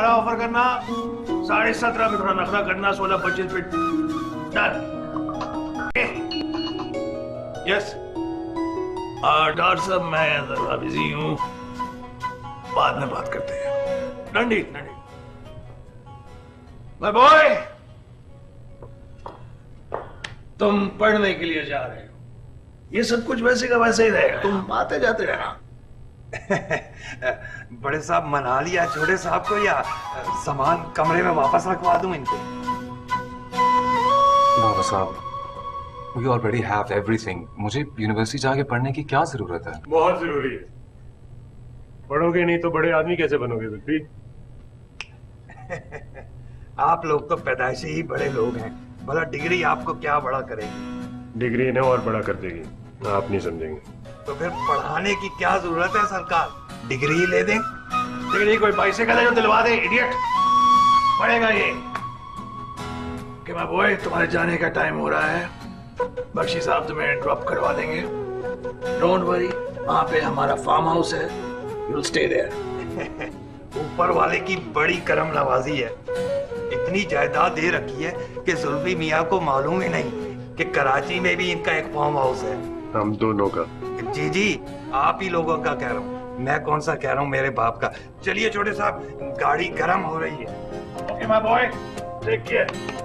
दोबारा ऑफर करना, 17.5 में थोड़ा नखरा करना, 16-25 फीट डन। यस डॉक्टर साहब मैं जरा बिजी हूँ, बाद में बात करते हैं। डंडी डंडी माय बॉय, तुम पढ़ने के लिए जा रहे हो, ये सब कुछ वैसे का वैसे ही रहेगा, तुम आते जाते रहना। बड़े साहब मना लिया छोटे साहब को, या सामान कमरे में वापस रखवा दूं इनको? बाबा साहब, we already have everything. मुझे यूनिवर्सिटी जाके पढ़ने की क्या जरूरत है? बहुत जरूरी है, पढ़ोगे नहीं तो बड़े आदमी कैसे बनोगे जुल्फी? आप लोग तो पैदाइशी ही बड़े लोग हैं, भला डिग्री आपको क्या बड़ा करेगी? डिग्री इन्हें और बड़ा कर देगी, आप नहीं समझेंगे। तो फिर पढ़ाने की क्या जरूरत है सरकार, डिग्री ही ले दें। डिग्री कोई पैसे का ले जो दिलवा दे, इडियट। पढ़ेगा ये कि मैं बॉय तुम्हारे जाने का टाइम हो रहा है, बख्शी साहब तुम्हें ड्रॉप करवा देंगे, डोंट वरी, वहां पे हमारा फार्म हाउस है, यू विल स्टे देयर। ऊपर वाले की बड़ी करम नवाजी है, इतनी जायदाद दे रखी है कि जुल्फी मियाँ को मालूम ही नहीं कि कराची में भी इनका एक फार्म हाउस है। हम दोनों का। जी जी, आप ही लोगों का कह रहा हूँ, मैं कौन सा कह रहा हूँ, मेरे बाप का। चलिए छोटे साहब, गाड़ी गर्म हो रही है। Okay my boy, take care.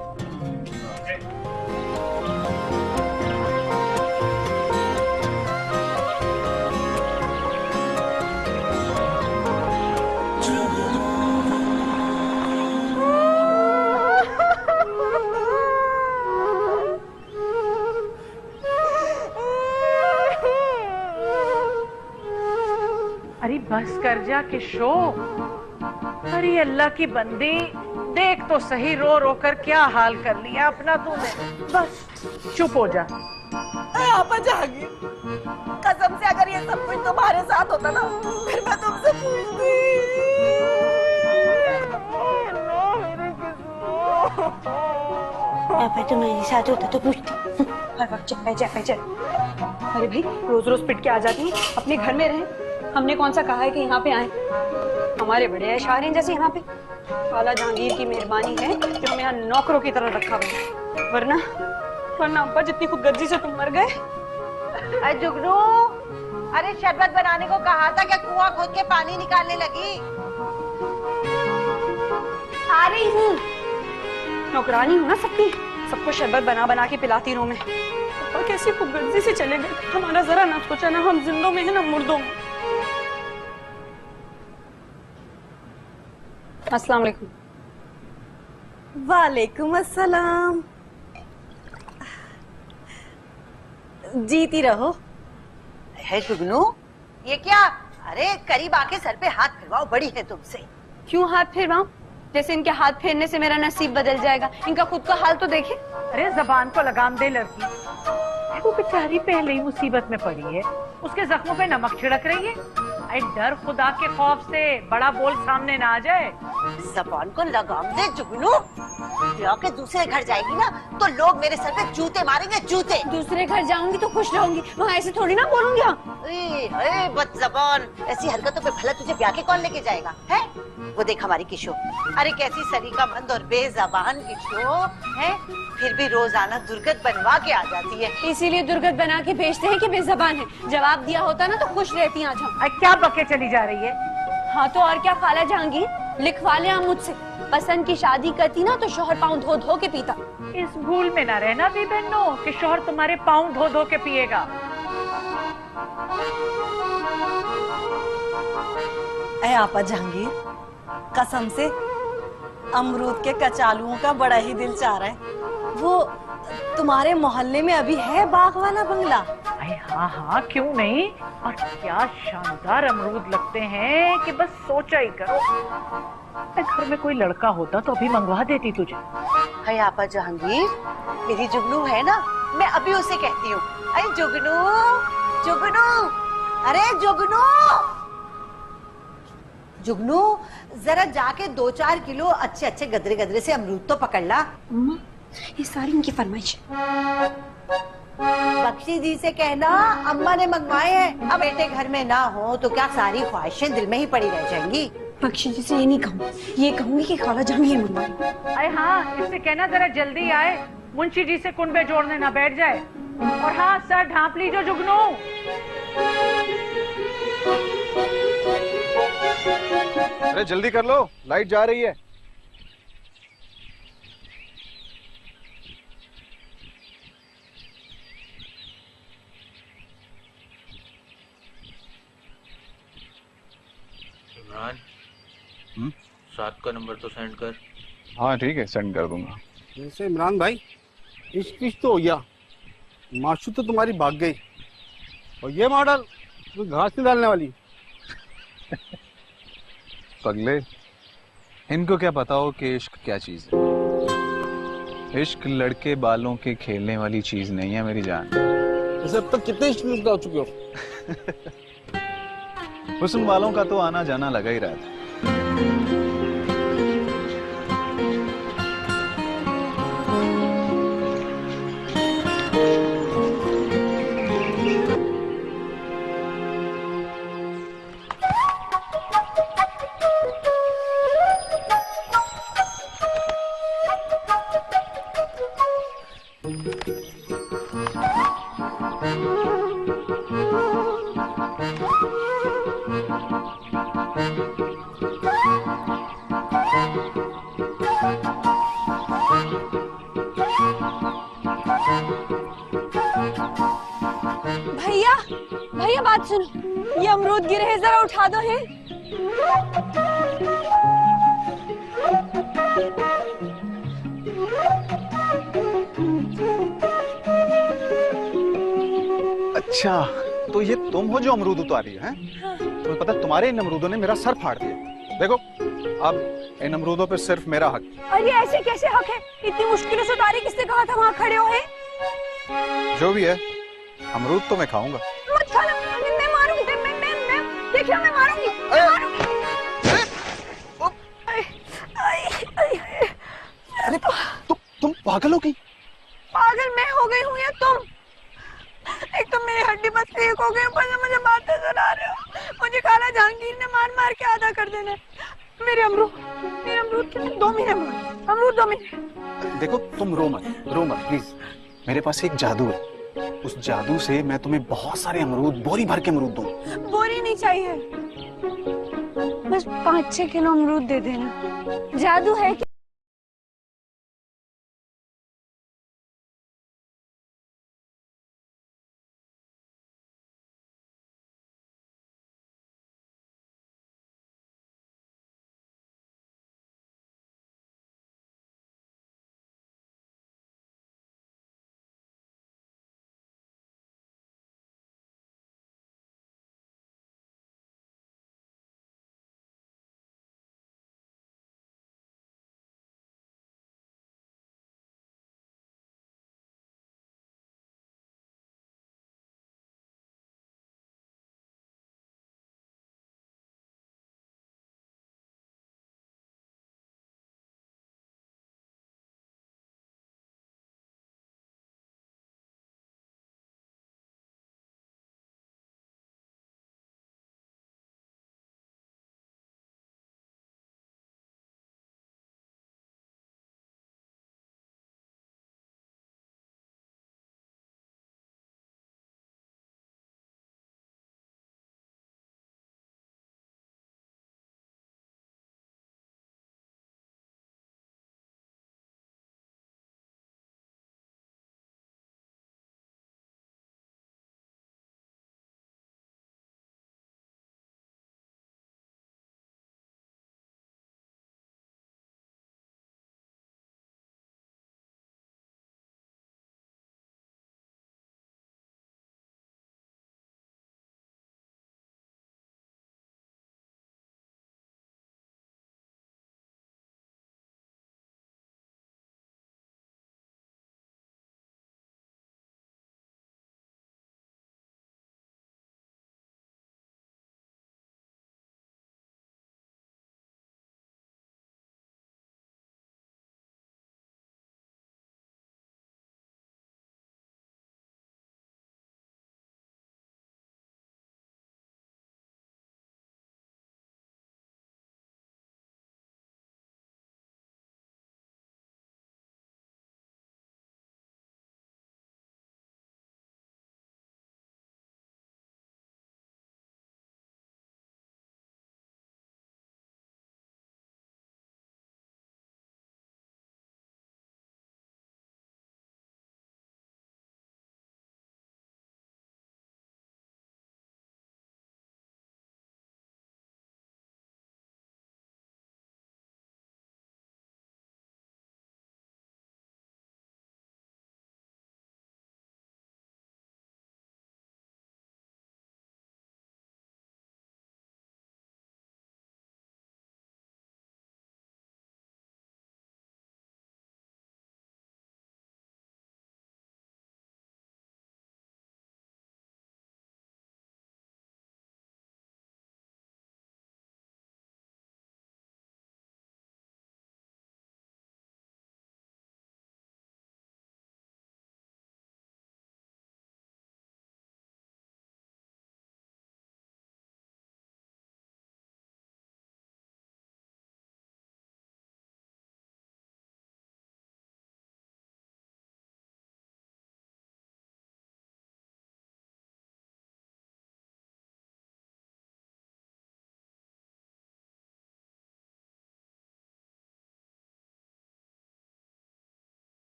अरे बस कर जा किशो, अरे अल्लाह की बंदी, देख तो सही रो रो कर क्या हाल कर लिया अपना तूने, बस चुप हो जा। आपा जहांगीर, कसम से अगर ये सब कुछ तुम्हारे साथ होता ना, फिर मैं तुमसे पूछती। आपा तुम्हारे साथ होता तो पूछती, हर वक्त चल। अरे भाई, रोज रोज पिट के आ जाती है, अपने घर में रहे। हमने कौन सा कहा है कि यहाँ पे आए? हमारे बड़े ऐशार हैं जैसे यहाँ पे। खाला जहांगीर की मेहरबानी है कि हमें यहाँ नौकरों की तरह रखा हुआ, वरना अब्बा जितनी खुदगर्जी से तुम मर गए। अरे जुगनू, अरे शरबत बनाने को कहा था क्या कुआं खोद के पानी निकालने लगी? आ रही हूँ, नौकरानी हूँ ना सबकी, सबको शरबत बना बना के पिलाती रहूं मैं। और कैसी खुदगर्जी से चले गए, हमारा जरा ना सोचा, ना हम जिंदों में है ना मुर्दों में। अस्सलाम वालेकुम। वालेकुम अस्सलाम। जीती रहो। है जुगनू, ये क्या? अरे करीब आके सर पे हाथ फिरवाओ, बड़ी है तुमसे। क्यों हाथ फिरवाऊं? जैसे इनके हाथ फेरने से मेरा नसीब बदल जाएगा। इनका खुद का हाल तो देखे। अरे जबान को लगाम दे लड़की, वो बेचारी पहले ही मुसीबत में पड़ी है, उसके जख्मों पे नमक छिड़क रही है। अरे डर खुदा के खौफ से बड़ा बोल सामने ना आ जाए। जबान को लगाम दे जुगनू, के दूसरे घर जाएगी ना तो लोग मेरे सर पे जूते मारेंगे, जूते। दूसरे घर जाऊंगी तो खुश रहूंगी, वहाँ ऐसे थोड़ी ना बोलूंगी। बदजबान, ऐसी हरकतों पे भला तुझे ब्याह के कौन लेके जाएगा है? वो देख हमारी किशो, अरे कैसी सलीकामंद और बेजबान किशो है, फिर भी रोजाना दुर्गत बनवा के आ जाती है। इसीलिए दुर्गत बना के भेजते हैं कि बेजबान है। जवाब दिया होता ना तो खुश रहती आज हम। क्या बके चली जा रही है? हाँ तो और क्या खाला जहांगीर, लिखवा ले आप मुझसे। पसंद की शादी करती ना तो शौहर पाँव धो धो के पीता। इस भूल में ना रहना भी बहनों कि शौहर तुम्हारे पाँव धो धो के पिएगा। ऐ आपा जहांगीर, कसम से अमरूद के कचालुओं का बड़ा ही दिल चाह रहा है। वो तुम्हारे मोहल्ले में अभी है बाग वाला बंगला? अरे हाँ हाँ, क्यों नहीं, और क्या शानदार अमरूद लगते हैं कि बस सोचा ही करो। घर में कोई लड़का होता तो अभी मंगवा देती तुझे। है आपा जहांगीर, मेरी जुगनू है ना, मैं अभी उसे कहती हूँ, अरे जुगनू, जुगनू, अरे जुगनू, जुगनू, जरा जाके 2-4 किलो अच्छे अच्छे गदरे गदरे से अमरूद तो पकड़ ला। ये सारी इनकी फरमाइश। बख्शी जी से कहना अम्मा ने मंगवाए हैं। अब बेटे घर में ना हो तो क्या सारी ख्वाहिशें दिल में ही पड़ी रह जाएंगी। बख्शी जी से ये नहीं कहूँ, ये कहूंगी कि खाला जहांगीर मंगवाई। अरे हाँ, इससे कहना जरा जल्दी आए, मुंशी जी से कुनबे जोड़ने ना बैठ जाए। और हाँ, सर ढांप लीजिए जुगनू। अरे जल्दी कर लो, लाइट जा रही है। इमरान, 7 का नंबर तो सेंड कर। हाँ ठीक है, सेंड कर दूंगा। वैसे इमरान भाई, इश्क तो हो गया, माशू तो तुम्हारी भाग गई, और ये मॉडल तो घास नहीं डालने वाली। पगले, इनको क्या पता हो कि इश्क क्या चीज है। इश्क लड़के बालों के खेलने वाली चीज नहीं है मेरी जान। वैसे अब तक कितने इश्क में बता चुके हो? हुस्न वालों का तो आना जाना लगा ही रहा था। भैया, भैया बात सुनो, ये अमरूद गिरे हैं, जरा उठा दो है। अच्छा, तो ये तुम हो जो अमरूद उतारी है? तुम्हें पता है, तुम्हारे इन अमरूदों ने मेरा सर फाड़ दिया। देखो, अब इन अमरूदों पे सिर्फ मेरा हक। अरे ऐसे कैसे हक है? इतनी मुश्किलों से उतारी, किसने कहा था वहाँ खड़े हो है? जो भी है, अमरूद तो मैं खाऊंगा। मत खाना, मैं मारूंगी, मैं देखिए, मैं मारूंगी, मैं मारूंगी। अरे तुम पागल हो गई? पागल मैं हो गई हूँ या तुम? एक तो मेरी हड्डी बस ठीक हो गई, ऊपर से मुझे बातें सुना रहे हो। मुझे खाला जहांगीर ने मार मार के आधा कर देना। मेरे अमरूद के 2 महीने बाद, अमरूद 2 महीने। देखो, तुम रो मत प्लीज। मेरे पास एक जादू है, उस जादू से मैं तुम्हें बहुत सारे अमरूद, बोरी भर के अमरूद दूं। बोरी नहीं चाहिए, बस 5-6 किलो अमरूद दे देना। जादू है कि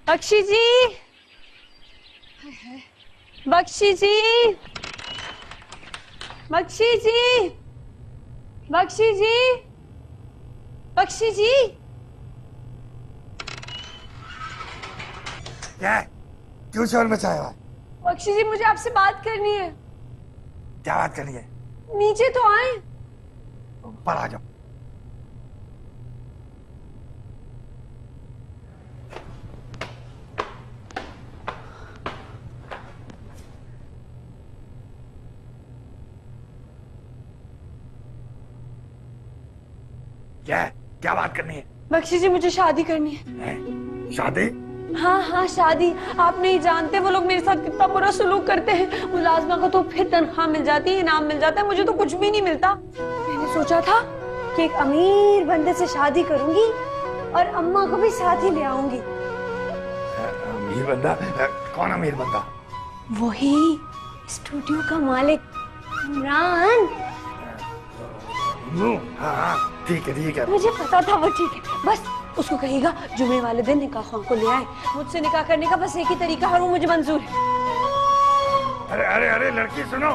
बख्शी जी, बख्शी जी, बख्शी जी, बख्शी जी, बख्शी जी। क्या है? क्यों शोर मचाया है? बख्शी जी, मुझे आपसे बात करनी है। क्या बात करनी है? नीचे तो आए। ऊपर आ जाओ। क्या बात करनी है? बख्शी जी, मुझे शादी करनी है। शादी? हाँ हाँ शादी। आप नहीं जानते वो लोग मेरे साथ कितना बुरा सलूक करते हैं। मुलाजमा को तो फिर तनख्वाह मिल जाती है, इनाम मिल जाता है, मुझे तो कुछ भी नहीं मिलता। मैंने सोचा था कि एक अमीर बंदे से शादी करूंगी और अम्मा को भी साथ ही ले आऊंगी। अमीर बंदा? कौन अमीर बंदा? वही स्टूडियो का मालिक इमरान। हाँ ठीक है ठीक है। मुझे पता था वो ठीक है। बस उसको कहिएगा जुमे वाले दिन निकाह को ले आए। मुझसे निकाह करने का बस एक ही तरीका है, वो मुझे मंजूर है। अरे अरे अरे लड़की सुनो,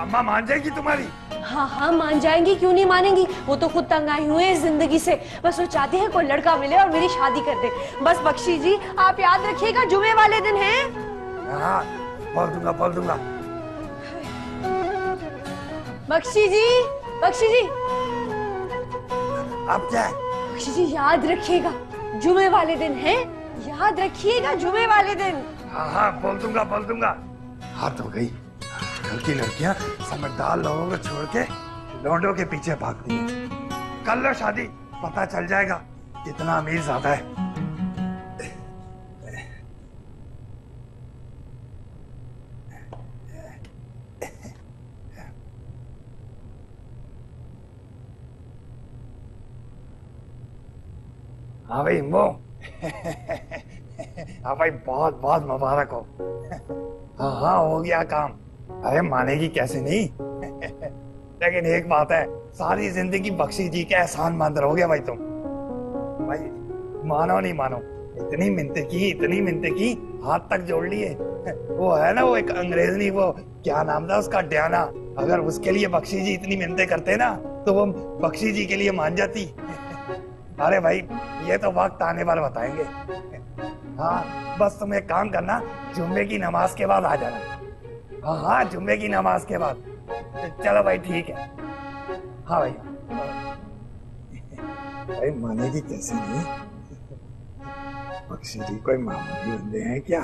अम्मा मान जाएगी तुम्हारी? हाँ हाँ मान जाएंगी, क्यों नहीं मानेंगी। वो तो खुद तंग आई हुई है इस जिंदगी से। बस वो चाहती है कोई लड़का मिले और मेरी शादी कर दे। बस बख्शी जी आप याद रखिएगा जुमे वाले दिन है। हाँ बोल दूंगा बोल दूंगा। बख्शी जी, बख्शी जी। अब क्या है? बख्शी जी याद रखिएगा जुमे वाले दिन है, याद रखिएगा जुमे वाले दिन। हाँ हाँ बोल दूंगा बोल दूंगा। हाथ हो गई। घर की लड़कियां समझदार लोगों को छोड़ के लौंडों के पीछे भागती हैं। कर लो शादी, पता चल जाएगा कितना अमीर ज्यादा है। हाँ भाई इम्बो। हाँ भाई बहुत बहुत मुबारक हो। हाँ हाँ हो गया काम। अरे मानेगी कैसे नहीं। लेकिन एक बात है, सारी जिंदगी बख्शी जी के एहसान मंद रहोगे भाई तुम। भाई मानो नहीं मानो, इतनी मिन्नतें की हाथ तक जोड़ लिए। वो है ना वो एक अंग्रेजी, वो क्या नाम था उसका, डयाना। अगर उसके लिए बख्शी जी इतनी मिन्नतें करते ना तो वो बख्शी जी के लिए मान जाती। अरे भाई ये तो वक्त आने वाला बताएंगे। हाँ बस तुम एक काम करना, जुम्मे की नमाज के बाद आ जाना। हाँ हाँ जुम्मे की नमाज के बाद। चलो भाई ठीक है। हाँ भाई भाई मानेगी कैसे नहीं। बख्शी जी कोई मामूली बंदे हैं क्या?